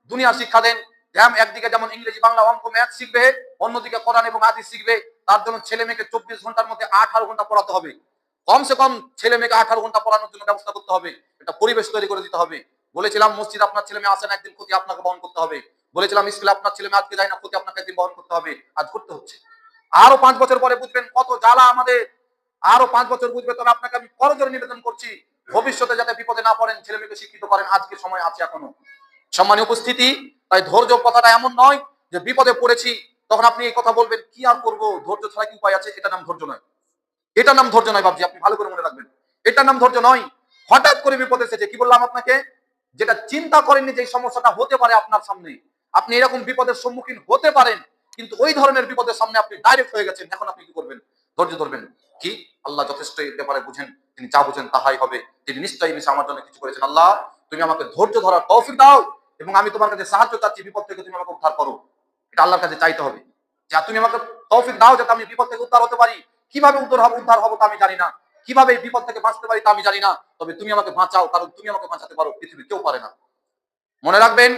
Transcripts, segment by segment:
দুনিয়া শিক্ষা দেন। একদিকে যেমন ইংরেজি, বাংলা, অঙ্ক, ম্যাথ শিখবে, অন্যদিকে কোরআন এবং হাদিস শিখবে। তার জন্য ছেলে মেয়েকে 24 ঘন্টার মধ্যে 18 ঘন্টা পড়াতে হবে। কমসে কম ছেলে মেয়েকে 18 ঘন্টা পড়ানোর জন্য ব্যবস্থা করতে হবে। একটা পরিবেশ তৈরি করে দিতে হবে। বলেছিলাম মসজিদ আপনার ছেলে মেয়ে আসে না, একদিন ক্ষতি আপনাকে বহন করতে হবে। বলেছিলাম স্কুলে আপনার ছেলে মেয়ে আজকে যায় না, ক্ষতি আপনাকে একদিন বহন করতে হবে। আজ করতে হচ্ছে। আরো 5 বছর পরে বুঝবেন কত জ্বালা আমাদের। আরো 5 বছর বুঝবে। তবে আপনাকে আমি করজোড়ে নিবেদন করছি, ভবিষ্যতে যাতে বিপদে না পড়েন, ছেলে মেয়েকে শিক্ষিত করেন। আজকে সময় আছে এখনো। সম্মানীয় উপস্থিতি, তাই ধৈর্য কথাটা এমন নয় যে বিপদে পড়েছি তখন আপনি এই কথা বলবেন কি আর করবো, ধৈর্য ছাড়া কি উপায় আছে। এটা নাম ধৈর্য নয়। এটার নাম ধৈর্য নয় বাবজি, আপনি ভালো করে মনে রাখবেন। এটার নাম ধৈর্য নয়। হঠাৎ করে বিপদ এসেছে, কি বললাম আপনাকে, যেটা চিন্তা করেননি যে সমস্যাটা হতে পারে আপনার সামনে। আপনি এরকম বিপদের সম্মুখীন হতে পারেন, কিন্তু ওই ধরনের বিপদের সামনে আপনি ডাইরেক্ট হয়ে গেছেন। এখন আপনি কি করবেন? ধৈর্য ধরবেন। কি আল্লাহ যথেষ্ট এই ব্যাপারে বুঝেন, তিনি যা বুঝেন তাহাই হবে। তিনি নিশ্চয়ই নিশ্চয় আমার জন্য কিছু করেছেন। আল্লাহ, তুমি আমাকে ধৈর্য ধরার তৌফিক দাও এবং আমি তোমার কাছে সাহায্য চাচ্ছি, বিপদ থেকে তুমি আমাকে উদ্ধার করো। এটা আল্লাহর কাছে চাইতে হবে যে তুমি আমাকে তৌফিক দাও যাতে আমি বিপদ থেকে উদ্ধার হতে পারি। কিভাবে উদ্ধার হবো তা আমি জানি না, কিভাবে এই বিপদ থেকে বাঁচতে পারি তা আমি জানি না, তবে তুমি আমাকে বাঁচাও, কারণ তুমি আমাকে বাঁচাতে পারো, পৃথিবীর কেউ পারে না। মনে রাখবেন,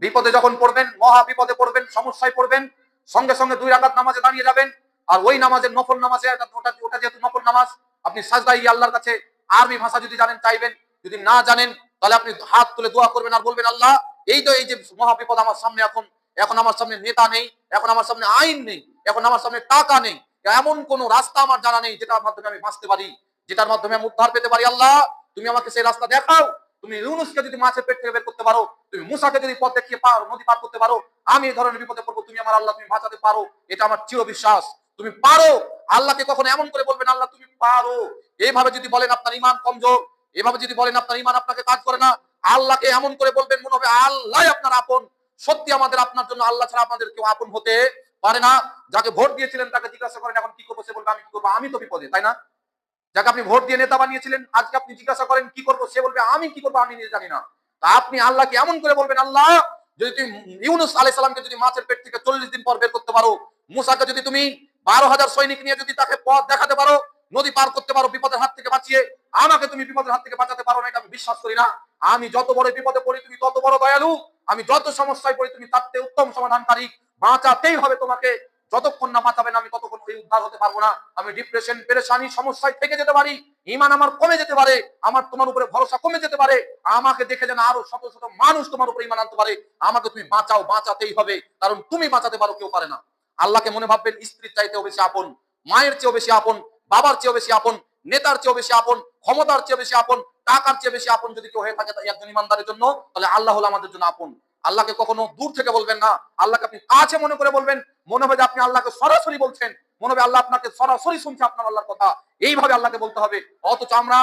বিপদে যখন পড়বেন, মহা বিপদে পড়বেন, সমস্যায় পড়বেন, সঙ্গে সঙ্গে 2 রাকাত নামাজে দাঁড়িয়ে যাবেন। আর ওই নামাজের নফল নামাজে, ওটা যেহেতু নফল নামাজ, আপনি সাজদায় আল্লাহর কাছে আরবি ভাষা যদি জানেন চাইবেন, যদি না জানেন তাহলে আপনি হাত তুলে দোয়া করবেন আর বলবেন, আল্লাহ, এই তো এই যে মহা বিপদ আমার সামনে, এখন আমার সামনে নেতা নেই, এখন আমার সামনে আইন নেই, এখন আমার সামনে টাকা নেই, এমন কোন রাস্তা আমার জানা নেই যেটার মাধ্যমে আমি বাঁচতে পারি, যেটার মাধ্যমে আমি উদ্ধার পেতে পারি। আল্লাহ, তুমি আমাকে সেই রাস্তা দেখাও। তুমি ইউনুসকে যদি মাছের পেট থেকে বের করতে পারো, তুমি মুসাকে যদি পথ দেখিয়ে নদী পার করতে পারো, আমি এই ধরনের বিপদে পড়বো, তুমি আমার আল্লাহ, তুমি বাঁচাতে পারো। এটা আমার চির বিশ্বাস। তুমি পারো। আল্লাহকে কখনো এমন করে বলবেন, আল্লাহ তুমি পারো। এইভাবে যদি বলেন আপনার ঈমান কমজোর, এভাবে যদি বলেন আপনার ঈমান আপনাকে কাজ করে না, আল্লাহকে এমন করে বলবেন মনে হবে আল্লাহ আপনার আপন। সত্যি আমাদের আপনার জন্য আল্লাহ ছাড়া আপনাদের কেউ আপন হতে পারে না। যাকে ভোট দিয়েছিলেন তাকে জিজ্ঞাসা করেন এখন কি করবো, সে বলবে আমি কি করবো, আমি তো বিপদে, তাই না? যাকে আপনি ভোট দিয়ে নেতা বানিয়েছিলেন, আজকে আপনি জিজ্ঞাসা করেন কি করবো, সে বলবে আমি কি করবো, আমি নিজে জানি না। তা আপনি আল্লাহকে এমন করে বলবেন, আল্লাহ, যদি তুমি ইউনুস আলাইহিস সালামকে যদি মাছের পেট থেকে 40 দিন পর বের করতে পারো, মুসাকে যদি তুমি 12,000 সৈনিক নিয়ে যদি তাকে পথ দেখাতে পারো, নদী পার করতে পারো বিপদের হাত থেকে বাঁচিয়ে, আমাকে তুমি বিপদের হাত থেকে বাঁচাতে পারো না, এটা আমি বিশ্বাস করি না। আমি যত বড় বিপদে পড়ি তুমি তত বড় দয়ালু, আমি যত সমস্যায় পড়ি তুমি তার চেয়ে উত্তম সমাধানকারী। বাঁচাতেই হবে তোমাকে। যতক্ষণ না বাঁচাবেন আমি ততক্ষণ এই উদ্ধার হতে পারবো না। আমি ডিপ্রেশন, পেরেশানি, সমস্যায় থেকে যেতে পারি, ঈমান আমার কমে যেতে পারে, আমার তোমার উপরে ভরসা কমে যেতে পারে। আমাকে দেখে যেন আরো শত শত মানুষ তোমার উপরে ঈমান আনতে পারে। আমাকে তুমি বাঁচাও, বাঁচাতেই হবে, কারণ তুমি বাঁচাতে পারো, কেউ পারে না। আল্লাহকে মনে ভাববেন স্ত্রীর চাইতেও বেশি আপন, মায়ের চেয়েও বেশি আপন, বাবার চেয়েও বেশি আপন, নেতার চেয়েও বেশি আপন, ক্ষমতার চেয়ে বেশি আপন, টাকার চেয়ে বেশি আপন যদি কেউ হয়ে থাকে একজন ইমানদারের জন্য, তাহলে আল্লাহ হলো আমাদের জন্য আপন। আল্লাহকে কখনো দূর থেকে বলবেন না, আল্লাহকে আপনি কাছে মনে করে বলবেন। মনে হবে যে আপনি আল্লাহকে সরাসরি বলছেন, মনে হবে আল্লাহ আপনাকে সরাসরি শুনছে আপনার আল্লাহর কথা। এইভাবে আল্লাহকে বলতে হবে। অথচ আমরা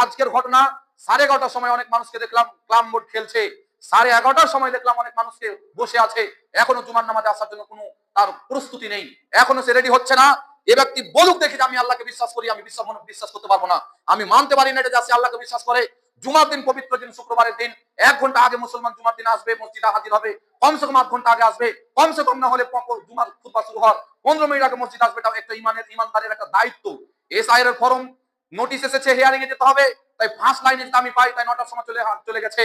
আজকের ঘটনা, 11:30টার সময় অনেক মানুষকে দেখলাম ক্লাব বোর্ড খেলছে, 11:30টার সময় দেখলাম অনেক মানুষকে বসে আছে, এখনো জুমার নামাজে আসার জন্য কোনো তার প্রস্তুতি নেই, এখনো সে রেডি হচ্ছে না। এ ব্যক্তি বলুক দেখি যে আমি আল্লাহকে বিশ্বাস করি, আমি বিশ্বাস করতে পারবো না, আমি মানতে পারি না এটা যে সে আল্লাহকে বিশ্বাস করে। জুমার দিন, পবিত্র দিন, শুক্রবারের দিন, 1 ঘন্টা আগে মুসলমান জুমার দিন আসবে, মসজিদে হাজির হবে, কমসে কম 8 ঘন্টা আগে আসবে, কমসে কম না হলে জুমার খুতবা শুরু হওয়ার 15 মিনিট আগে মসজিদ আসবে। এটা একটা ইমানদারের একটা দায়িত্ব। এসআইআর এর ফর্ম নোটিশ এসেছে, হিয়ারিং এ যেতে হবে, তাই ফার্স্ট লাইনে আমি পাই, তাই 9টার সময় চলে গেছে।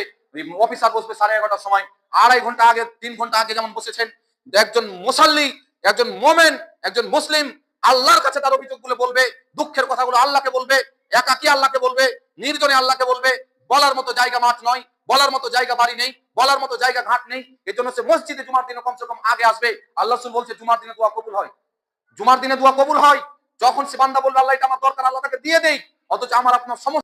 অফিসার বসবে 11:30টার সময়, 2.5 ঘন্টা আগে, 3 ঘন্টা আগে যেমন বসেছেন। একজন মুসাল্লি, একজন মোমেন, একজন মুসলিম আল্লাহর কাছে তার অভিযোগগুলো বলবে, দুঃখের কথাগুলো আল্লাহকে বলবে, একাকী আল্লাহকে বলবে, নির্জনে আল্লাহকে বলবে। বলার মতো জায়গা মাঠ নয়, বলার মতো জায়গা বাড়ি নেই, বলার মতো জায়গা ঘাট নেই। এজন্য সে মসজিদে জুমার দিনে কমসে কম আগে আসবে। আল্লাহ রাসূল বলছে জুমার দিনে দোয়া কবুল হয়, জুমার দিনে দোয়া কবুল হয়। যখন সে বান্দা বলবে আল্লাহ এটা আমার দরকার, আল্লাহ তাকে দিয়ে দেই। অথচ আমার আপনার সমস্যা